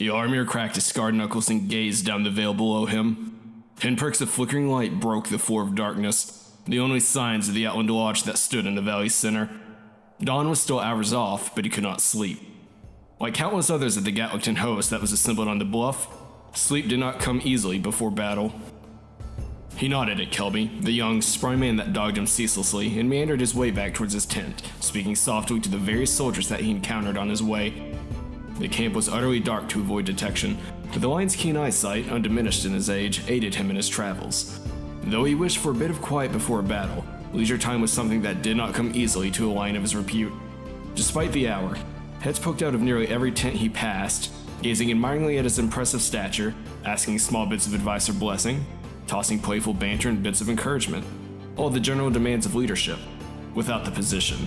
Jaromir cracked his scarred knuckles and gazed down the vale below him. Pinpricks of flickering light broke the floor of darkness, the only signs of the Outland Lodge that stood in the valley's center. Dawn was still hours off, but he could not sleep. Like countless others at the Gatlington host that was assembled on the bluff, sleep did not come easily before battle. He nodded at Kelby, the young, spry man that dogged him ceaselessly, and meandered his way back towards his tent, speaking softly to the various soldiers that he encountered on his way. The camp was utterly dark to avoid detection, but the lion's keen eyesight, undiminished in his age, aided him in his travels. Though he wished for a bit of quiet before a battle, leisure time was something that did not come easily to a lion of his repute. Despite the hour, heads poked out of nearly every tent he passed, gazing admiringly at his impressive stature, asking small bits of advice or blessing, tossing playful banter and bits of encouragement, all the general demands of leadership, without the position.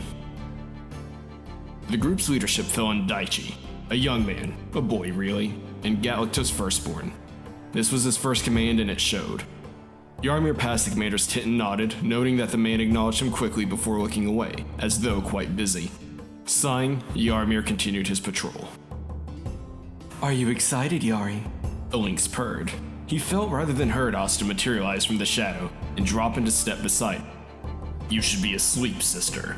The group's leadership fell on Daichi, a young man, a boy really, and Gatlicta's firstborn. This was his first command and it showed. Jaromir passed the commander's tent and nodded, noting that the man acknowledged him quickly before looking away, as though quite busy. Sighing, Jaromir continued his patrol. Are you excited, Yari? A lynx purred. He felt rather than heard Asta materialize from the shadow and drop into step beside him. You should be asleep, sister.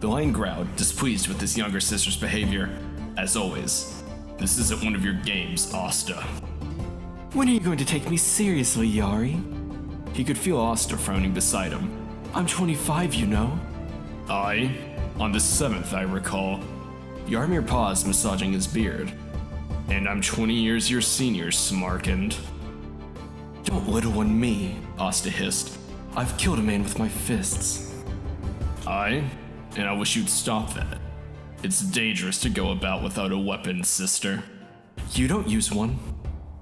The lion growled, displeased with his younger sister's behavior. As always, this isn't one of your games, Asta. When are you going to take me seriously, Yari? He could feel Asta frowning beside him. I'm 25, you know. I? On the 7th, I recall. Jaromir paused, massaging his beard. And I'm 20 years your senior, Smarkand. Don't little one me, Asta hissed. I've killed a man with my fists. And I wish you'd stop that. It's dangerous to go about without a weapon, sister. You don't use one.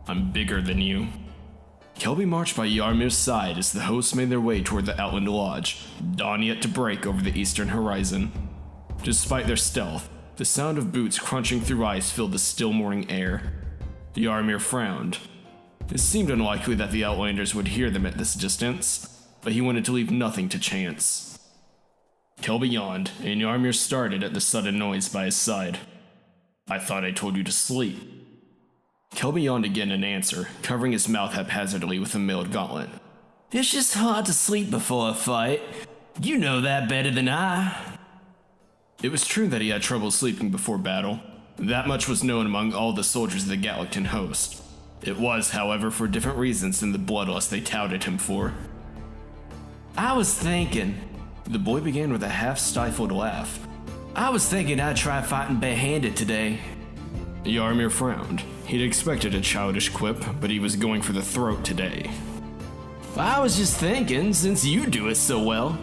I'm bigger than you. Kelby marched by Jaromir's side as the hosts made their way toward the Outland Lodge, dawn yet to break over the eastern horizon. Despite their stealth, the sound of boots crunching through ice filled the still morning air. Jaromir frowned. It seemed unlikely that the Outlanders would hear them at this distance, but he wanted to leave nothing to chance. Kelby yawned, and Jaromir started at the sudden noise by his side. I thought I told you to sleep. Kelby yawned again in answer, covering his mouth haphazardly with a mailed gauntlet. It's just hard to sleep before a fight. You know that better than I. It was true that he had trouble sleeping before battle. That much was known among all the soldiers of the Gatlington host. It was, however, for different reasons than the bloodlust they touted him for. I was thinking. The boy began with a half-stifled laugh. I was thinking I'd try fighting barehanded today. Jaromir frowned. He'd expected a childish quip, but he was going for the throat today. I was just thinking, since you do it so well.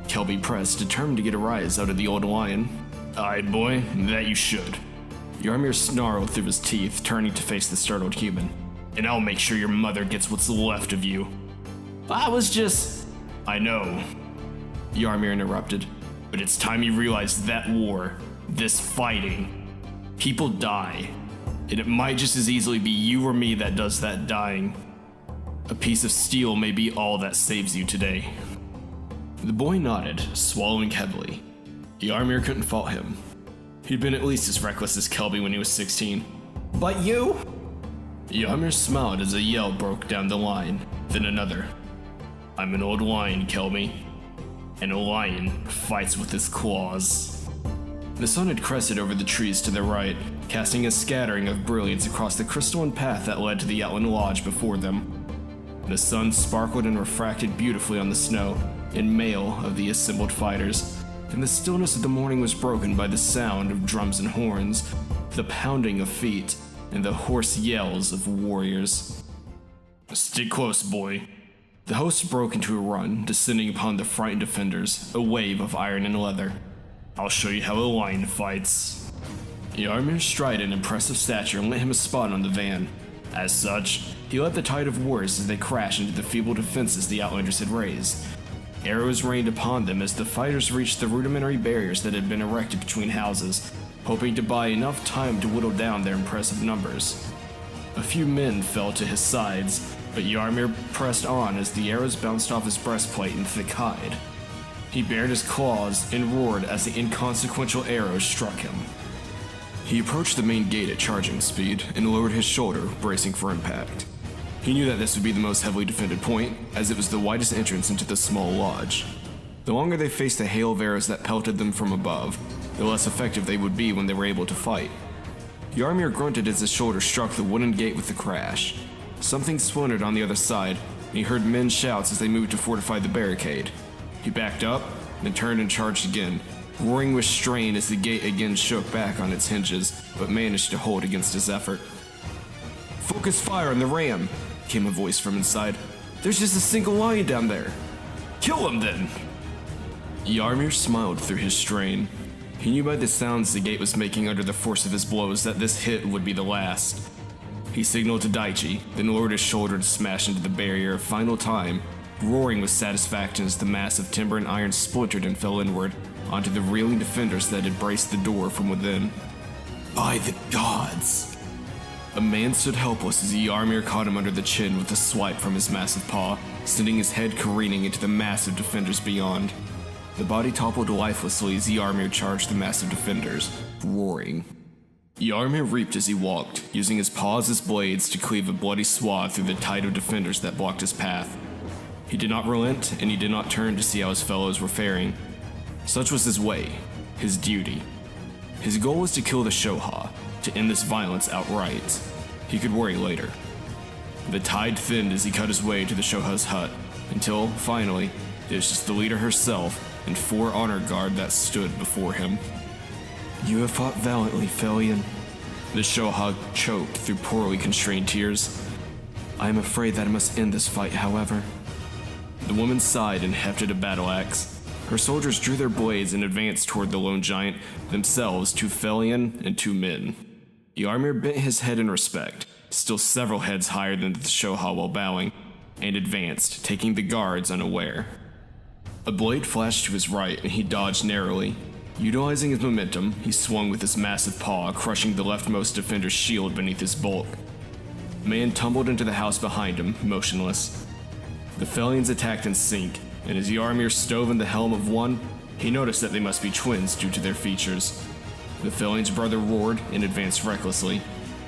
Kelby pressed, determined to get a rise out of the old lion. Aye, boy, that you should. Jaromir snarled through his teeth, turning to face the startled human. And I'll make sure your mother gets what's left of you. I was just... I know. Jaromir interrupted. But it's time you realize that war, this fighting, people die. And it might just as easily be you or me that does that dying. A piece of steel may be all that saves you today. The boy nodded, swallowing heavily. Jaromir couldn't fault him. He'd been at least as reckless as Kelby when he was 16. But you? Jaromir smiled as a yell broke down the line, then another. I'm an old lion, Kelby. And a lion fights with his claws. The sun had crested over the trees to their right, casting a scattering of brilliance across the crystalline path that led to the Outland Lodge before them. The sun sparkled and refracted beautifully on the snow, in mail of the assembled fighters, and the stillness of the morning was broken by the sound of drums and horns, the pounding of feet, and the hoarse yells of warriors. Stick close, boy. The host broke into a run, descending upon the frightened defenders, a wave of iron and leather. I'll show you how a lion fights. Jaromir's stride and impressive stature lent him a spot on the van. As such, he led the tide of warriors as they crashed into the feeble defenses the Outlanders had raised. Arrows rained upon them as the fighters reached the rudimentary barriers that had been erected between houses, hoping to buy enough time to whittle down their impressive numbers. A few men fell to his sides, but Jaromir pressed on as the arrows bounced off his breastplate and thick hide. He bared his claws and roared as the inconsequential arrows struck him. He approached the main gate at charging speed and lowered his shoulder, bracing for impact. He knew that this would be the most heavily defended point, as it was the widest entrance into the small lodge. The longer they faced the hail of arrows that pelted them from above, the less effective they would be when they were able to fight. Jaromir grunted as his shoulder struck the wooden gate with a crash. Something splintered on the other side, and he heard men's shouts as they moved to fortify the barricade. He backed up, then turned and charged again, roaring with strain as the gate again shook back on its hinges, but managed to hold against his effort. "Focus fire on the ram," came a voice from inside. "There's just a single lion down there." "Kill him then!" Jaromir smiled through his strain. He knew by the sounds the gate was making under the force of his blows that this hit would be the last. He signaled to Daichi, then lowered his shoulder to smash into the barrier a final time, roaring with satisfaction as the mass of timber and iron splintered and fell inward onto the reeling defenders that had braced the door from within. By the gods! A man stood helpless as Jaromir caught him under the chin with a swipe from his massive paw, sending his head careening into the massive defenders beyond. The body toppled lifelessly as Jaromir charged the massive defenders, roaring. Jaromir reaped as he walked, using his paws as blades to cleave a bloody swath through the tide of defenders that blocked his path. He did not relent, and he did not turn to see how his fellows were faring. Such was his way, his duty. His goal was to kill the Shoha, to end this violence outright. He could worry later. The tide thinned as he cut his way to the Shoha's hut, until, finally, it was just the leader herself and 4 honor guard that stood before him. "You have fought valiantly, Felian." The Shoha choked through poorly constrained tears. "I am afraid that I must end this fight, however." The woman sighed and hefted a battle axe. Her soldiers drew their blades and advanced toward the lone giant, themselves 2 Felian and 2 men. Jaromir bent his head in respect, still several heads higher than the Shoha while bowing, and advanced, taking the guards unaware. A blade flashed to his right, and he dodged narrowly. Utilizing his momentum, he swung with his massive paw, crushing the leftmost defender's shield beneath his bulk. The man tumbled into the house behind him, motionless. The Felians attacked in sync, and as Jaromir stove in the helm of one, he noticed that they must be twins due to their features. The Felian's brother roared and advanced recklessly,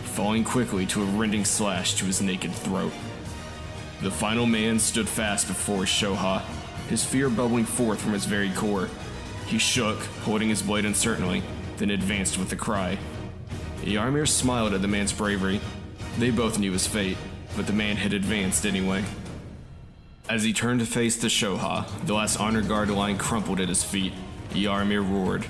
falling quickly to a rending slash to his naked throat. The final man stood fast before Shoha, his fear bubbling forth from his very core. He shook, holding his blade uncertainly, then advanced with a cry. Jaromir smiled at the man's bravery. They both knew his fate, but the man had advanced anyway. As he turned to face the Shoha, the last honor guard lying crumpled at his feet, Jaromir roared.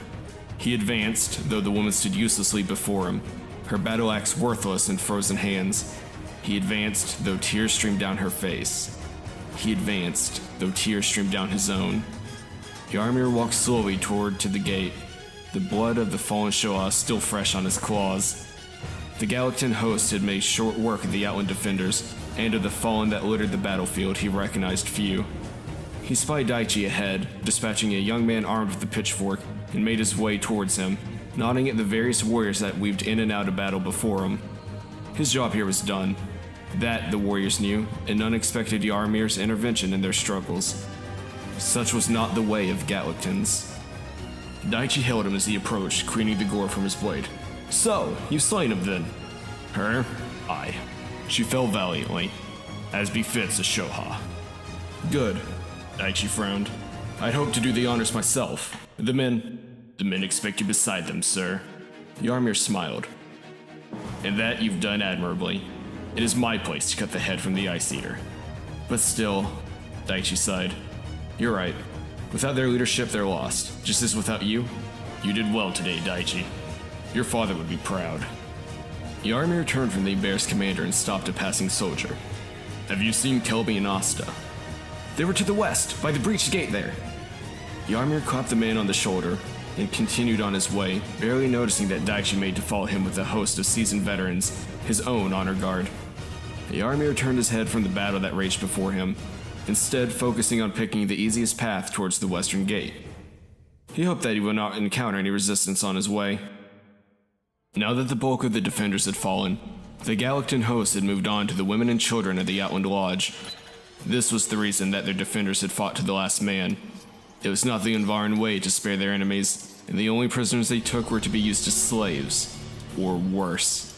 He advanced, though the woman stood uselessly before him, her battle axe worthless in frozen hands. He advanced, though tears streamed down her face. He advanced, though tears streamed down his own. Jaromir walked slowly toward to the gate, the blood of the fallen Shoha still fresh on his claws. The Galectin host had made short work of the Outland defenders, and of the fallen that littered the battlefield he recognized few. He spied Daichi ahead, dispatching a young man armed with a pitchfork, and made his way towards him, nodding at the various warriors that weaved in and out of battle before him. His job here was done. That, the warriors knew, and none expected Jaromir's intervention in their struggles. Such was not the way of Galectins. Daichi hailed him as he approached, cleaning the gore from his blade. "So, you've slain him then?" "Her? Aye. She fell valiantly, as befits a Shoha." "Good." Daichi frowned. "I'd hoped to do the honors myself. The men expect you beside them, sir." Jaromir smiled. "And that you've done admirably. It is my place to cut the head from the Ice Eater." "But still," Daichi sighed. "You're right. Without their leadership, they're lost. Just as without you, you did well today, Daichi. Your father would be proud." Jaromir turned from the Bear's commander and stopped a passing soldier. "Have you seen Kelby and Asta?" "They were to the west, by the breached gate there." Jaromir clapped the man on the shoulder and continued on his way, barely noticing that Daichi made to follow him with a host of seasoned veterans, his own honor guard. Jaromir turned his head from the battle that raged before him, instead focusing on picking the easiest path towards the western gate. He hoped that he would not encounter any resistance on his way. Now that the bulk of the defenders had fallen, the Galectin host had moved on to the women and children of the Outland Lodge. This was the reason that their defenders had fought to the last man. It was not the Envaran way to spare their enemies, and the only prisoners they took were to be used as slaves. or worse.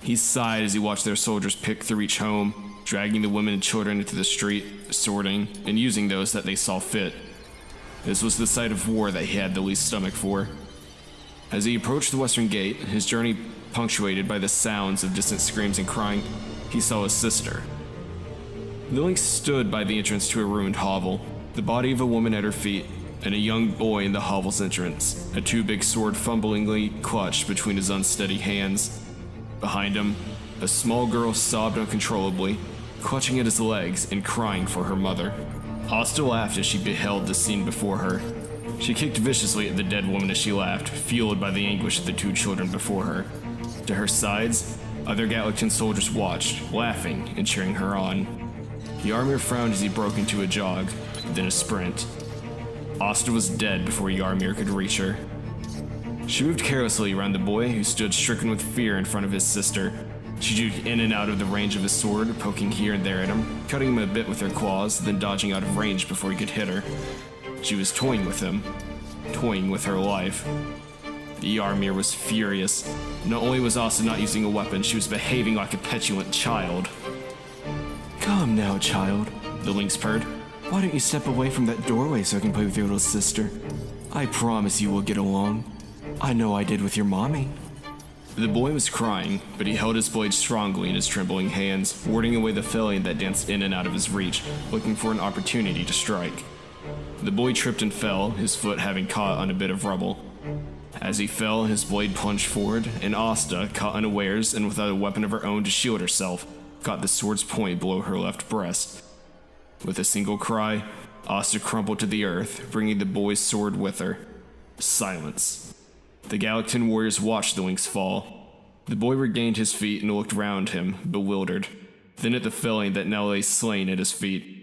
He sighed as he watched their soldiers pick through each home, dragging the women and children into the street, sorting, and using those that they saw fit. This was the side of war that he had the least stomach for. As he approached the western gate, his journey punctuated by the sounds of distant screams and crying, he saw his sister. The lynx stood by the entrance to a ruined hovel, the body of a woman at her feet, and a young boy in the hovel's entrance, a two-big sword fumblingly clutched between his unsteady hands. Behind him, a small girl sobbed uncontrollably, clutching at his legs and crying for her mother. Asta laughed as she beheld the scene before her. She kicked viciously at the dead woman as she laughed, fueled by the anguish of the two children before her. To her sides, other Galactan soldiers watched, laughing and cheering her on. Jaromir frowned as he broke into a jog, then a sprint. Asta was dead before Jaromir could reach her. She moved carelessly around the boy, who stood stricken with fear in front of his sister. She juked in and out of the range of his sword, poking here and there at him, cutting him a bit with her claws, then dodging out of range before he could hit her. She was toying with him, toying with her life. Jaromir was furious. Not only was Asta not using a weapon, she was behaving like a petulant child. Calm now, child, the lynx purred. Why don't you step away from that doorway so I can play with your little sister? I promise you will get along. I know I did with your mommy. The boy was crying, but he held his blade strongly in his trembling hands, warding away the fellion that danced in and out of his reach, looking for an opportunity to strike. The boy tripped and fell, his foot having caught on a bit of rubble. As he fell, his blade plunged forward, and Asta, caught unawares and without a weapon of her own to shield herself, caught the sword's point below her left breast. With a single cry, Asta crumpled to the earth, bringing the boy's sword with her. Silence. The Galactan warriors watched the lynx fall. The boy regained his feet and looked round him, bewildered, then at the fellion that now lay slain at his feet.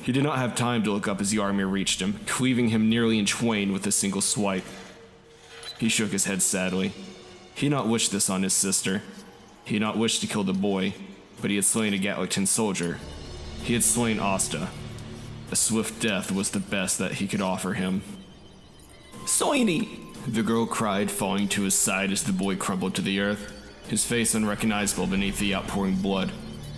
He did not have time to look up as Jaromir reached him, cleaving him nearly in twain with a single swipe. He shook his head sadly. He had not wished this on his sister. He had not wished to kill the boy, but he had slain a Galactan soldier. He had slain Asta. A swift death was the best that he could offer him. Soini! The girl cried, falling to his side as the boy crumpled to the earth, his face unrecognizable beneath the outpouring blood.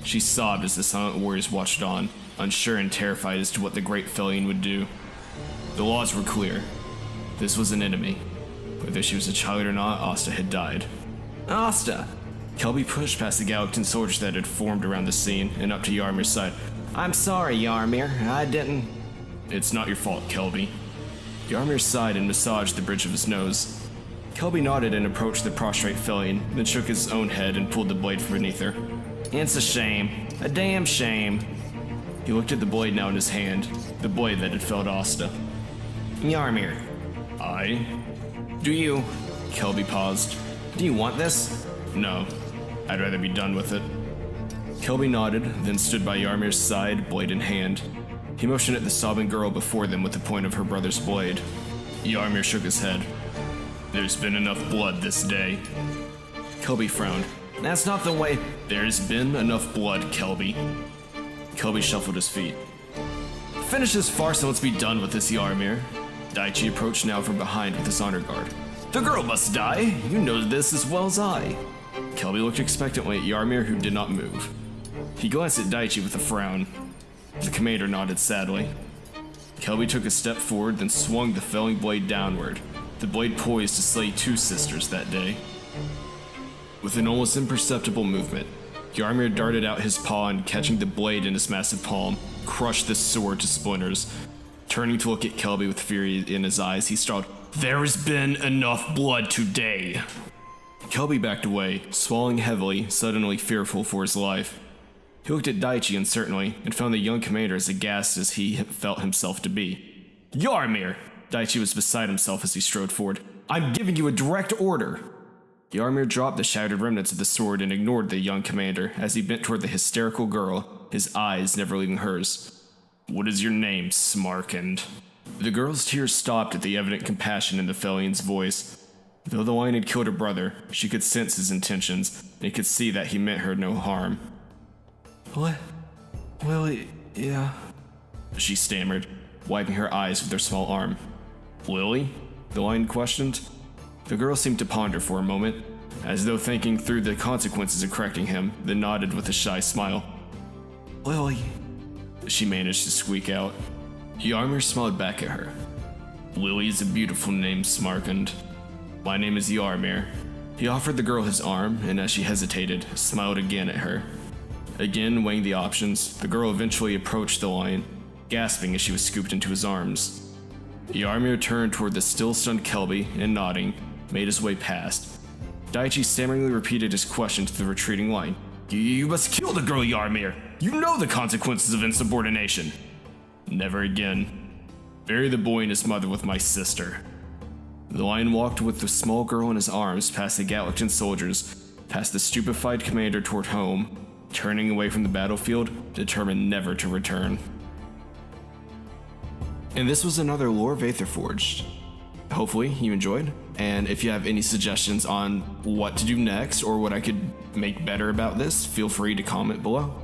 She sobbed as the silent warriors watched on, unsure and terrified as to what the great fellion would do. The laws were clear. This was an enemy. Whether she was a child or not, Asta had died. Asta! Kelby pushed past the Galactan soldiers that had formed around the scene and up to Yaromir's side. I'm sorry, Jaromir. I didn't... It's not your fault, Kelby. Jaromir sighed and massaged the bridge of his nose. Kelby nodded and approached the prostrate fellion, then shook his own head and pulled the blade from beneath her. It's a shame. A damn shame. He looked at the blade now in his hand, the blade that had felled Asta. Jaromir. I? Do you... Kelby paused. Do you want this? No. I'd rather be done with it. Kelby nodded, then stood by Yaromir's side, blade in hand. He motioned at the sobbing girl before them with the point of her brother's blade. Jaromir shook his head. There's been enough blood this day. Kelby frowned. That's not the way... There's been enough blood, Kelby. Kelby shuffled his feet. Finish this farce and let's be done with this, Jaromir. Daichi approached now from behind with his honor guard. The girl must die. You know this as well as I. Kelby looked expectantly at Jaromir, who did not move. He glanced at Daichi with a frown. The commander nodded sadly. Kelby took a step forward, then swung the felling blade downward, the blade poised to slay two sisters that day. With an almost imperceptible movement, Jaromir darted out his paw and, catching the blade in his massive palm, crushed the sword to splinters. Turning to look at Kelby with fury in his eyes, he snarled, There has been enough blood today. Kelby backed away, swallowing heavily, suddenly fearful for his life. He looked at Daichi uncertainly, and found the young commander as aghast as he felt himself to be. Jaromir! Daichi was beside himself as he strode forward. I'm giving you a direct order! Jaromir dropped the shattered remnants of the sword and ignored the young commander as he bent toward the hysterical girl, his eyes never leaving hers. What is your name, Smarkand? The girl's tears stopped at the evident compassion in the fellion's voice. Though the lion had killed her brother, she could sense his intentions, and could see that he meant her no harm. What? Well, yeah... She stammered, wiping her eyes with her small arm. Lily? The lion questioned. The girl seemed to ponder for a moment, as though thinking through the consequences of correcting him, then nodded with a shy smile. Lily. She managed to squeak out. Jaromir smiled back at her. Lily is a beautiful name, Smarkand. My name is Jaromir. He offered the girl his arm, and as she hesitated, smiled again at her. Again, weighing the options, the girl eventually approached the lion, gasping as she was scooped into his arms. Jaromir turned toward the still-stunned Kelby and, nodding, made his way past. Daichi stammeringly repeated his question to the retreating lion. You must kill the girl, Jaromir! You know the consequences of insubordination! Never again. Bury the boy and his mother with my sister. The lion walked with the small girl in his arms past the Galactan soldiers, past the stupefied commander toward home, turning away from the battlefield, determined never to return. And this was another Lore of Aetherforged. Hopefully you enjoyed, and if you have any suggestions on what to do next or what I could make better about this, feel free to comment below.